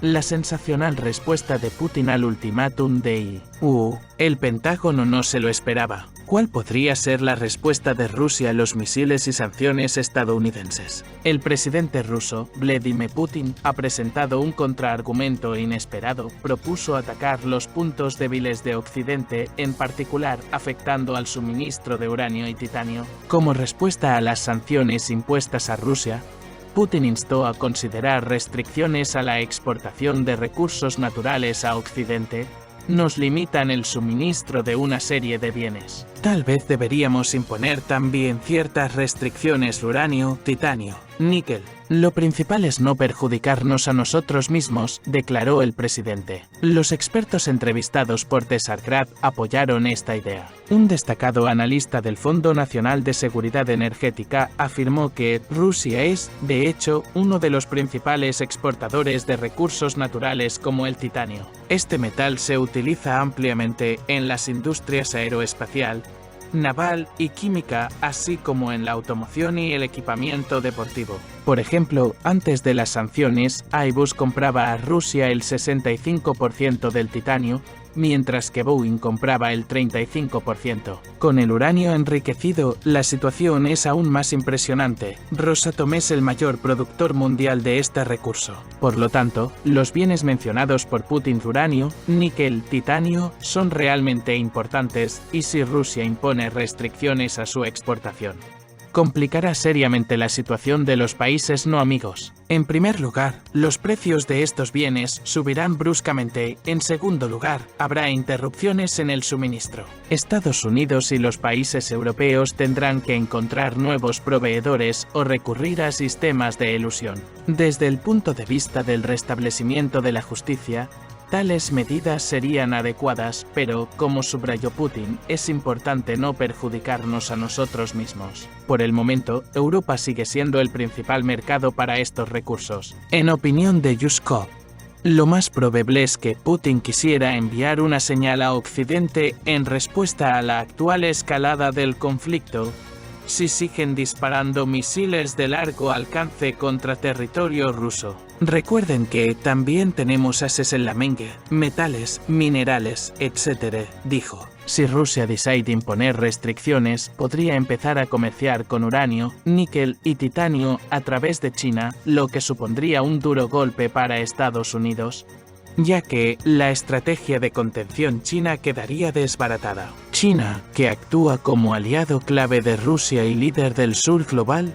La sensacional respuesta de Putin al ultimátum de EU. El Pentágono no se lo esperaba. ¿Cuál podría ser la respuesta de Rusia a los misiles y sanciones estadounidenses? El presidente ruso, Vladimir Putin, ha presentado un contraargumento inesperado. Propuso atacar los puntos débiles de Occidente, en particular afectando al suministro de uranio y titanio. Como respuesta a las sanciones impuestas a Rusia, Putin instó a considerar restricciones a la exportación de recursos naturales a Occidente. Nos limitan el suministro de una serie de bienes. Tal vez deberíamos imponer también ciertas restricciones uranio, titanio, níquel. Lo principal es no perjudicarnos a nosotros mismos, declaró el presidente. Los expertos entrevistados por Tesargrad apoyaron esta idea. Un destacado analista del Fondo Nacional de Seguridad Energética afirmó que Rusia es, de hecho, uno de los principales exportadores de recursos naturales como el titanio. Este metal se utiliza ampliamente en las industrias aeroespacial, naval y química, así como en la automoción y el equipamiento deportivo. Por ejemplo, antes de las sanciones, Airbus compraba a Rusia el 65% del titanio, mientras que Boeing compraba el 35%. Con el uranio enriquecido, la situación es aún más impresionante. Rosatom es el mayor productor mundial de este recurso. Por lo tanto, los bienes mencionados por Putin, uranio, níquel, titanio, son realmente importantes, y si Rusia impone restricciones a su exportación, complicará seriamente la situación de los países no amigos. En primer lugar, los precios de estos bienes subirán bruscamente. En segundo lugar, habrá interrupciones en el suministro. Estados Unidos y los países europeos tendrán que encontrar nuevos proveedores o recurrir a sistemas de elusión. Desde el punto de vista del restablecimiento de la justicia, tales medidas serían adecuadas, pero, como subrayó Putin, es importante no perjudicarnos a nosotros mismos. Por el momento, Europa sigue siendo el principal mercado para estos recursos. En opinión de Yushkov, lo más probable es que Putin quisiera enviar una señal a Occidente en respuesta a la actual escalada del conflicto. Si siguen disparando misiles de largo alcance contra territorio ruso. Recuerden que también tenemos ases en la manga, metales, minerales, etc., dijo. Si Rusia decide imponer restricciones, podría empezar a comerciar con uranio, níquel y titanio a través de China, lo que supondría un duro golpe para Estados Unidos, ya que la estrategia de contención china quedaría desbaratada. China, que actúa como aliado clave de Rusia y líder del sur global,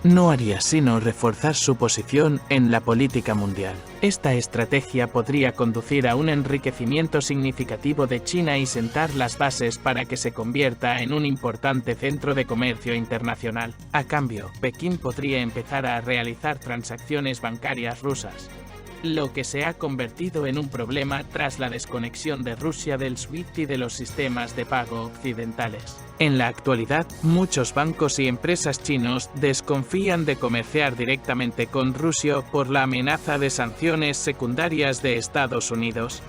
no haría sino reforzar su posición en la política mundial. Esta estrategia podría conducir a un enriquecimiento significativo de China y sentar las bases para que se convierta en un importante centro de comercio internacional. A cambio, Pekín podría empezar a realizar transacciones bancarias rusas, lo que se ha convertido en un problema tras la desconexión de Rusia del SWIFT y de los sistemas de pago occidentales. En la actualidad, muchos bancos y empresas chinos desconfían de comerciar directamente con Rusia por la amenaza de sanciones secundarias de Estados Unidos,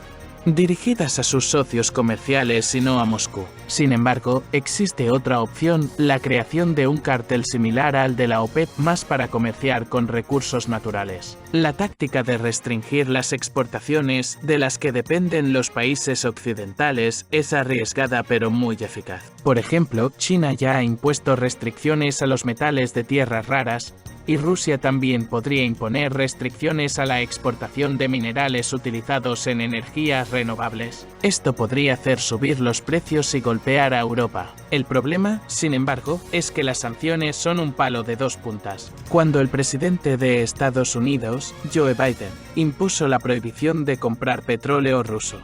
dirigidas a sus socios comerciales y no a Moscú. Sin embargo, existe otra opción, la creación de un cártel similar al de la OPEP+ para comerciar con recursos naturales. La táctica de restringir las exportaciones de las que dependen los países occidentales es arriesgada pero muy eficaz. Por ejemplo, China ya ha impuesto restricciones a los metales de tierras raras, y Rusia también podría imponer restricciones a la exportación de minerales utilizados en energías renovables. Esto podría hacer subir los precios y golpear a Europa. El problema, sin embargo, es que las sanciones son un palo de dos puntas. Cuando el presidente de Estados Unidos, Joe Biden, impuso la prohibición de comprar petróleo ruso,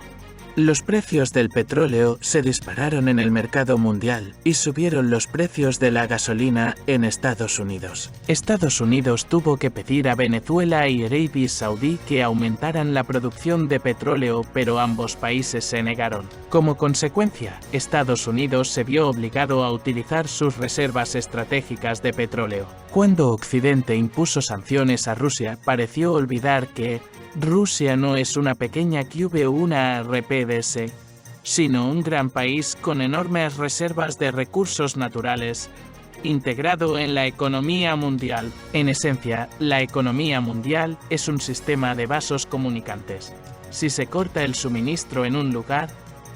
los precios del petróleo se dispararon en el mercado mundial y subieron los precios de la gasolina en Estados Unidos. Estados Unidos tuvo que pedir a Venezuela y Arabia Saudí que aumentaran la producción de petróleo, pero ambos países se negaron. Como consecuencia, Estados Unidos se vio obligado a utilizar sus reservas estratégicas de petróleo. Cuando Occidente impuso sanciones a Rusia, pareció olvidar que Rusia no es una pequeña Cuba o una RPDS, sino un gran país con enormes reservas de recursos naturales, integrado en la economía mundial. En esencia, la economía mundial es un sistema de vasos comunicantes. Si se corta el suministro en un lugar,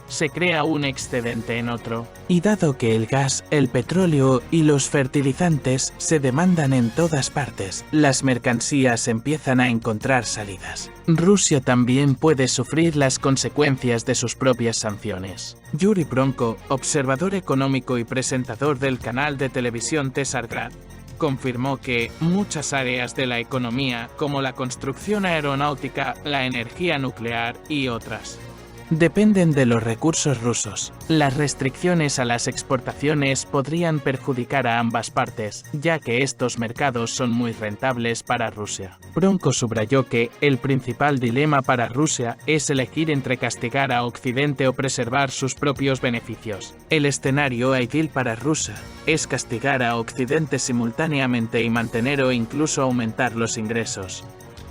se crea un excedente en otro. Y dado que el gas, el petróleo y los fertilizantes se demandan en todas partes, las mercancías empiezan a encontrar salidas. Rusia también puede sufrir las consecuencias de sus propias sanciones. Yuri Bronko, observador económico y presentador del canal de televisión Tsargrad, confirmó que muchas áreas de la economía, como la construcción aeronáutica, la energía nuclear y otras, dependen de los recursos rusos. Las restricciones a las exportaciones podrían perjudicar a ambas partes, ya que estos mercados son muy rentables para Rusia. Bronko subrayó que el principal dilema para Rusia es elegir entre castigar a Occidente o preservar sus propios beneficios. El escenario ideal para Rusia es castigar a Occidente simultáneamente y mantener o incluso aumentar los ingresos,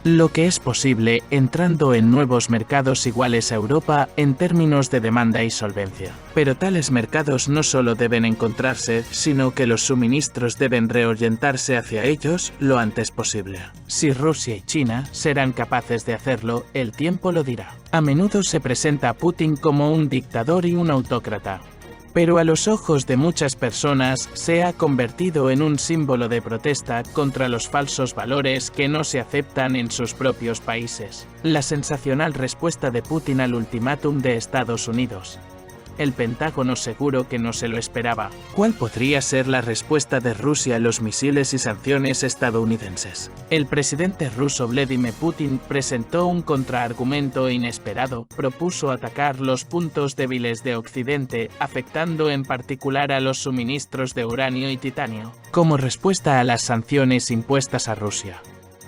lo que es posible entrando en nuevos mercados iguales a Europa en términos de demanda y solvencia. Pero tales mercados no solo deben encontrarse, sino que los suministros deben reorientarse hacia ellos lo antes posible. Si Rusia y China serán capaces de hacerlo, el tiempo lo dirá. A menudo se presenta a Putin como un dictador y un autócrata, pero a los ojos de muchas personas se ha convertido en un símbolo de protesta contra los falsos valores que no se aceptan en sus propios países. La sensacional respuesta de Putin al ultimátum de Estados Unidos. El Pentágono seguro que no se lo esperaba. ¿Cuál podría ser la respuesta de Rusia a los misiles y sanciones estadounidenses? El presidente ruso Vladimir Putin presentó un contraargumento inesperado. Propuso atacar los puntos débiles de Occidente, afectando en particular a los suministros de uranio y titanio, como respuesta a las sanciones impuestas a Rusia.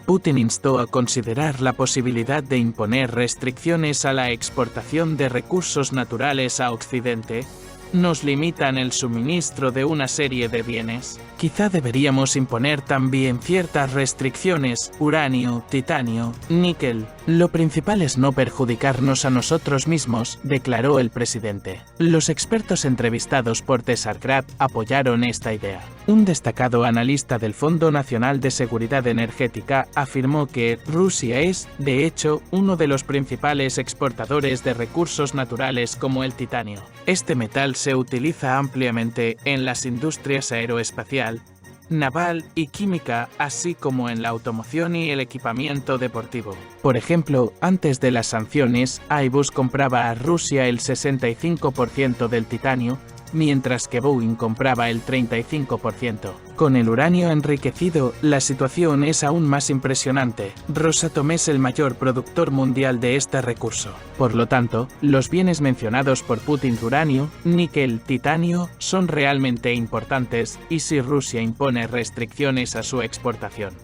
Putin instó a considerar la posibilidad de imponer restricciones a la exportación de recursos naturales a Occidente. Nos limitan el suministro de una serie de bienes. Quizá deberíamos imponer también ciertas restricciones, uranio, titanio, níquel. Lo principal es no perjudicarnos a nosotros mismos, declaró el presidente. Los expertos entrevistados por Tsargrad apoyaron esta idea. Un destacado analista del Fondo Nacional de Seguridad Energética afirmó que Rusia es, de hecho, uno de los principales exportadores de recursos naturales como el titanio. Este metal se utiliza ampliamente en las industrias aeroespacial, naval y química, así como en la automoción y el equipamiento deportivo. Por ejemplo, antes de las sanciones, Airbus compraba a Rusia el 65% del titanio, mientras que Boeing compraba el 35%. Con el uranio enriquecido, la situación es aún más impresionante. Rosatom es el mayor productor mundial de este recurso. Por lo tanto, los bienes mencionados por Putin, uranio, níquel, titanio, son realmente importantes, y si Rusia impone restricciones a su exportación,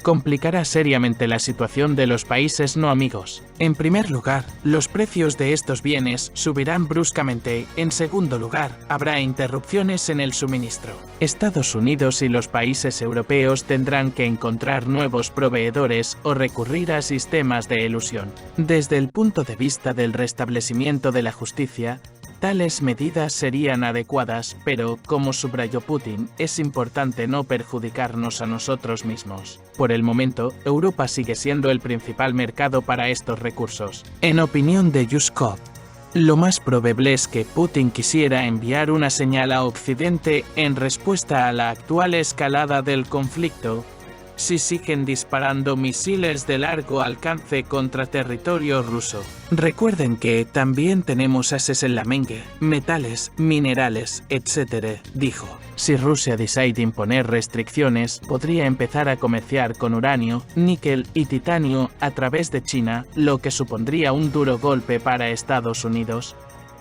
complicará seriamente la situación de los países no amigos. En primer lugar, los precios de estos bienes subirán bruscamente. En segundo lugar, habrá interrupciones en el suministro. Estados Unidos y los países europeos tendrán que encontrar nuevos proveedores o recurrir a sistemas de elusión. Desde el punto de vista del restablecimiento de la justicia, tales medidas serían adecuadas, pero, como subrayó Putin, es importante no perjudicarnos a nosotros mismos. Por el momento, Europa sigue siendo el principal mercado para estos recursos. En opinión de Yushkov, lo más probable es que Putin quisiera enviar una señal a Occidente en respuesta a la actual escalada del conflicto. Si siguen disparando misiles de largo alcance contra territorio ruso. Recuerden que también tenemos ases en la manga, metales, minerales, etc., dijo. Si Rusia decide imponer restricciones, podría empezar a comerciar con uranio, níquel y titanio a través de China, lo que supondría un duro golpe para Estados Unidos,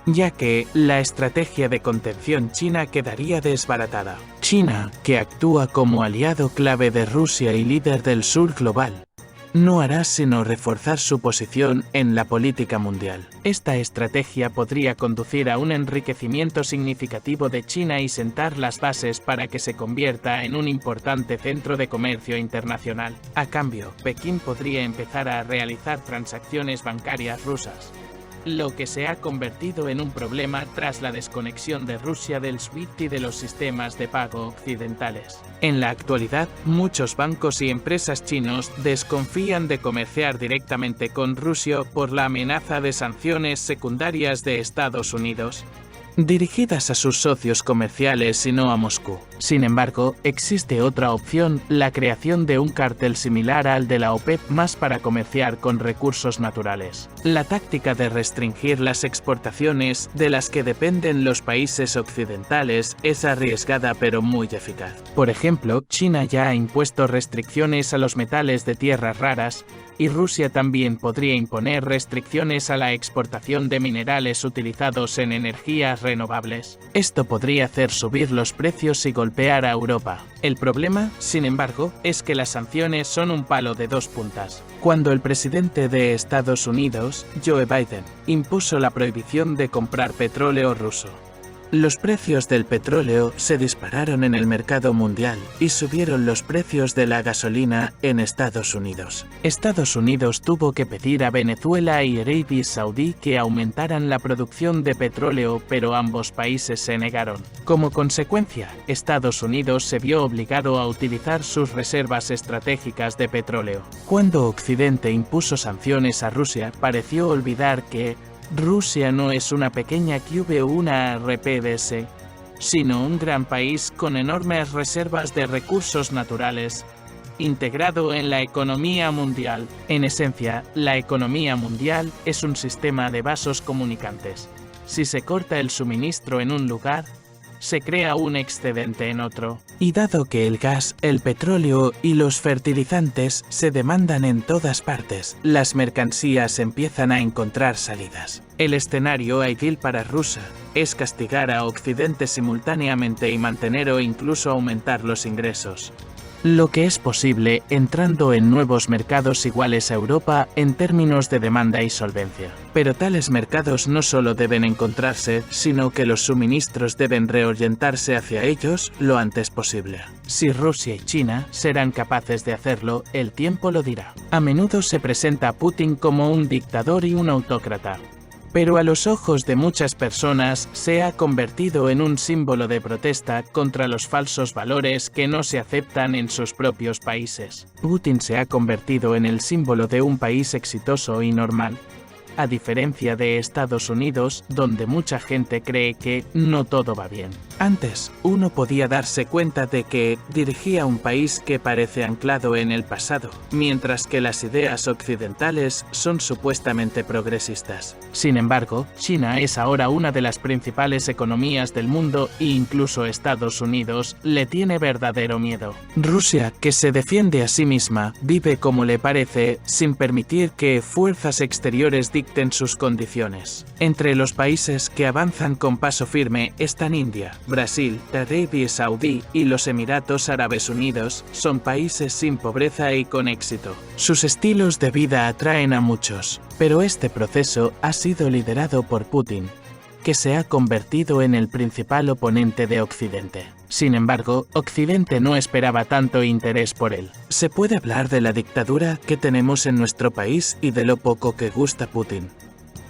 ya que la estrategia de contención china quedaría desbaratada. China, que actúa como aliado clave de Rusia y líder del sur global, no hará sino reforzar su posición en la política mundial. Esta estrategia podría conducir a un enriquecimiento significativo de China y sentar las bases para que se convierta en un importante centro de comercio internacional. A cambio, Pekín podría empezar a realizar transacciones bancarias rusas, lo que se ha convertido en un problema tras la desconexión de Rusia del SWIFT y de los sistemas de pago occidentales. En la actualidad, muchos bancos y empresas chinos desconfían de comerciar directamente con Rusia por la amenaza de sanciones secundarias de Estados Unidos, dirigidas a sus socios comerciales y no a Moscú. Sin embargo, existe otra opción, la creación de un cártel similar al de la OPEP+ para comerciar con recursos naturales. La táctica de restringir las exportaciones de las que dependen los países occidentales es arriesgada pero muy eficaz. Por ejemplo, China ya ha impuesto restricciones a los metales de tierras raras, y Rusia también podría imponer restricciones a la exportación de minerales utilizados en energías renovables. Esto podría hacer subir los precios y golpear a Europa. El problema, sin embargo, es que las sanciones son un palo de dos puntas. Cuando el presidente de Estados Unidos, Joe Biden, impuso la prohibición de comprar petróleo ruso, los precios del petróleo se dispararon en el mercado mundial y subieron los precios de la gasolina en Estados Unidos. Estados Unidos tuvo que pedir a Venezuela y Arabia Saudí que aumentaran la producción de petróleo, pero ambos países se negaron. Como consecuencia, Estados Unidos se vio obligado a utilizar sus reservas estratégicas de petróleo. Cuando Occidente impuso sanciones a Rusia, pareció olvidar que Rusia no es una pequeña cube o una RPDS, sino un gran país con enormes reservas de recursos naturales, integrado en la economía mundial. En esencia, la economía mundial es un sistema de vasos comunicantes. Si se corta el suministro en un lugar, se crea un excedente en otro. Y dado que el gas, el petróleo y los fertilizantes se demandan en todas partes, las mercancías empiezan a encontrar salidas. El escenario ideal para Rusia es castigar a Occidente simultáneamente y mantener o incluso aumentar los ingresos, lo que es posible entrando en nuevos mercados iguales a Europa en términos de demanda y solvencia. Pero tales mercados no solo deben encontrarse, sino que los suministros deben reorientarse hacia ellos lo antes posible. Si Rusia y China serán capaces de hacerlo, el tiempo lo dirá. A menudo se presenta a Putin como un dictador y un autócrata, pero a los ojos de muchas personas se ha convertido en un símbolo de protesta contra los falsos valores que no se aceptan en sus propios países. Putin se ha convertido en el símbolo de un país exitoso y normal, a diferencia de Estados Unidos, donde mucha gente cree que no todo va bien. Antes, uno podía darse cuenta de que dirigía un país que parece anclado en el pasado, mientras que las ideas occidentales son supuestamente progresistas. Sin embargo, China es ahora una de las principales economías del mundo e incluso Estados Unidos le tiene verdadero miedo. Rusia, que se defiende a sí misma, vive como le parece, sin permitir que fuerzas exteriores dicten sus condiciones. Entre los países que avanzan con paso firme están India, Brasil, Arabia Saudí y los Emiratos Árabes Unidos. Son países sin pobreza y con éxito. Sus estilos de vida atraen a muchos, pero este proceso ha sido liderado por Putin, que se ha convertido en el principal oponente de Occidente. Sin embargo, Occidente no esperaba tanto interés por él. Se puede hablar de la dictadura que tenemos en nuestro país y de lo poco que gusta Putin.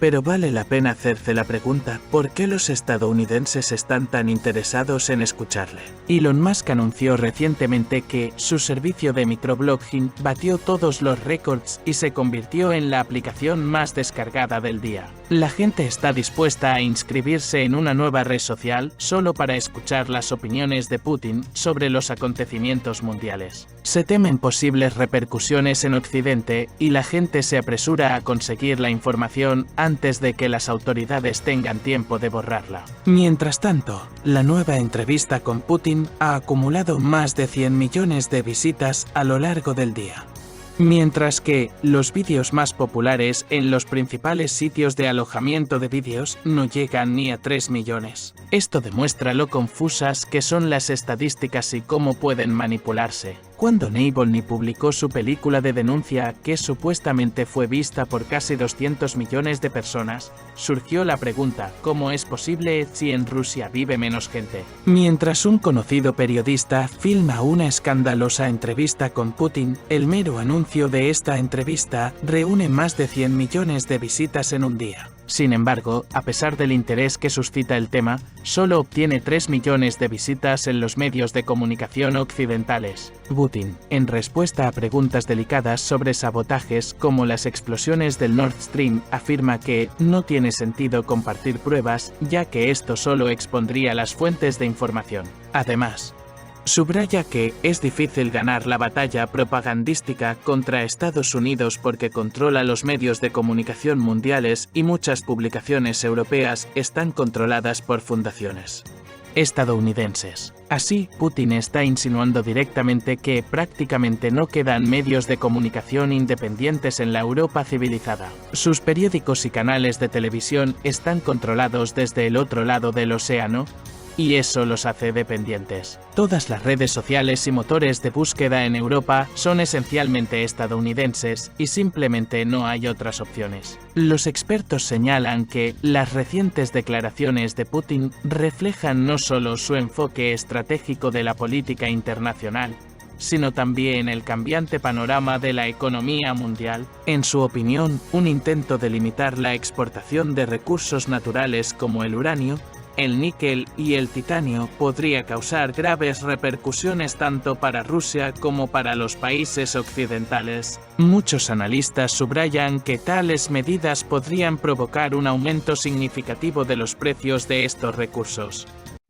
Pero vale la pena hacerse la pregunta, ¿por qué los estadounidenses están tan interesados en escucharle? Elon Musk anunció recientemente que su servicio de microblogging batió todos los récords y se convirtió en la aplicación más descargada del día. La gente está dispuesta a inscribirse en una nueva red social solo para escuchar las opiniones de Putin sobre los acontecimientos mundiales. Se temen posibles repercusiones en Occidente y la gente se apresura a conseguir la información antes de que las autoridades tengan tiempo de borrarla. Mientras tanto, la nueva entrevista con Putin ha acumulado más de 100 millones de visitas a lo largo del día, mientras que los vídeos más populares en los principales sitios de alojamiento de vídeos no llegan ni a 3 millones. Esto demuestra lo confusas que son las estadísticas y cómo pueden manipularse. Cuando Navalny publicó su película de denuncia, que supuestamente fue vista por casi 200 millones de personas, surgió la pregunta, ¿cómo es posible si en Rusia vive menos gente? Mientras un conocido periodista filma una escandalosa entrevista con Putin, el mero anuncio de esta entrevista reúne más de 100 millones de visitas en un día. Sin embargo, a pesar del interés que suscita el tema, solo obtiene 3 millones de visitas en los medios de comunicación occidentales. Putin, en respuesta a preguntas delicadas sobre sabotajes como las explosiones del Nord Stream, afirma que no tiene sentido compartir pruebas, ya que esto solo expondría las fuentes de información. Además, subraya que es difícil ganar la batalla propagandística contra Estados Unidos porque controla los medios de comunicación mundiales y muchas publicaciones europeas están controladas por fundaciones estadounidenses. Así, Putin está insinuando directamente que prácticamente no quedan medios de comunicación independientes en la Europa civilizada. Sus periódicos y canales de televisión están controlados desde el otro lado del océano, y eso los hace dependientes. Todas las redes sociales y motores de búsqueda en Europa son esencialmente estadounidenses y simplemente no hay otras opciones. Los expertos señalan que las recientes declaraciones de Putin reflejan no solo su enfoque estratégico de la política internacional, sino también el cambiante panorama de la economía mundial. En su opinión, un intento de limitar la exportación de recursos naturales como el uranio, el níquel y el titanio podría causar graves repercusiones tanto para Rusia como para los países occidentales. Muchos analistas subrayan que tales medidas podrían provocar un aumento significativo de los precios de estos recursos,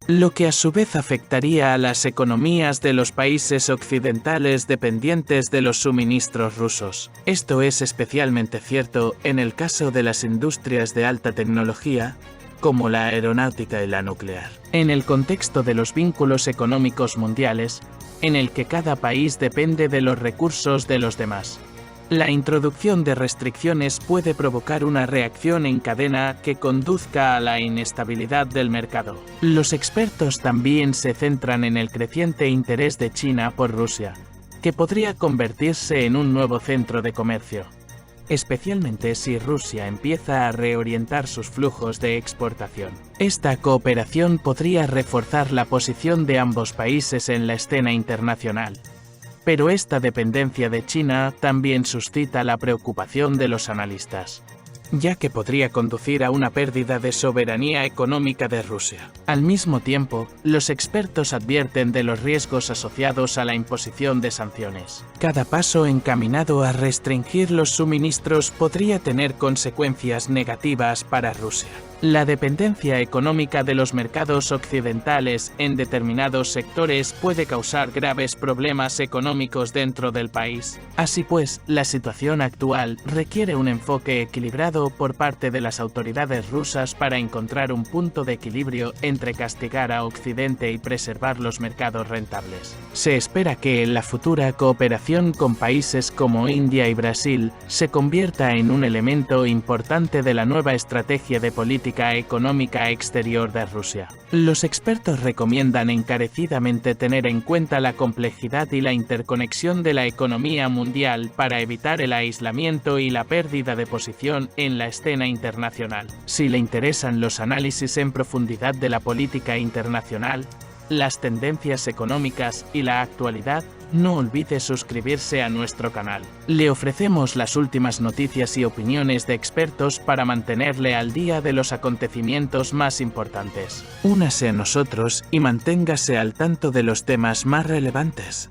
lo que a su vez afectaría a las economías de los países occidentales dependientes de los suministros rusos. Esto es especialmente cierto en el caso de las industrias de alta tecnología, como la aeronáutica y la nuclear. En el contexto de los vínculos económicos mundiales, en el que cada país depende de los recursos de los demás, la introducción de restricciones puede provocar una reacción en cadena que conduzca a la inestabilidad del mercado. Los expertos también se centran en el creciente interés de China por Rusia, que podría convertirse en un nuevo centro de comercio, especialmente si Rusia empieza a reorientar sus flujos de exportación. Esta cooperación podría reforzar la posición de ambos países en la escena internacional. Pero esta dependencia de China también suscita la preocupación de los analistas, ya que podría conducir a una pérdida de soberanía económica de Rusia. Al mismo tiempo, los expertos advierten de los riesgos asociados a la imposición de sanciones. Cada paso encaminado a restringir los suministros podría tener consecuencias negativas para Rusia. La dependencia económica de los mercados occidentales en determinados sectores puede causar graves problemas económicos dentro del país. Así pues, la situación actual requiere un enfoque equilibrado por parte de las autoridades rusas para encontrar un punto de equilibrio entre castigar a Occidente y preservar los mercados rentables. Se espera que la futura cooperación con países como India y Brasil se convierta en un elemento importante de la nueva estrategia de política económica exterior de Rusia. Los expertos recomiendan encarecidamente tener en cuenta la complejidad y la interconexión de la economía mundial para evitar el aislamiento y la pérdida de posición en la escena internacional. Si le interesan los análisis en profundidad de la política internacional, las tendencias económicas y la actualidad, no olvide suscribirse a nuestro canal. Le ofrecemos las últimas noticias y opiniones de expertos para mantenerle al día de los acontecimientos más importantes. Únase a nosotros y manténgase al tanto de los temas más relevantes.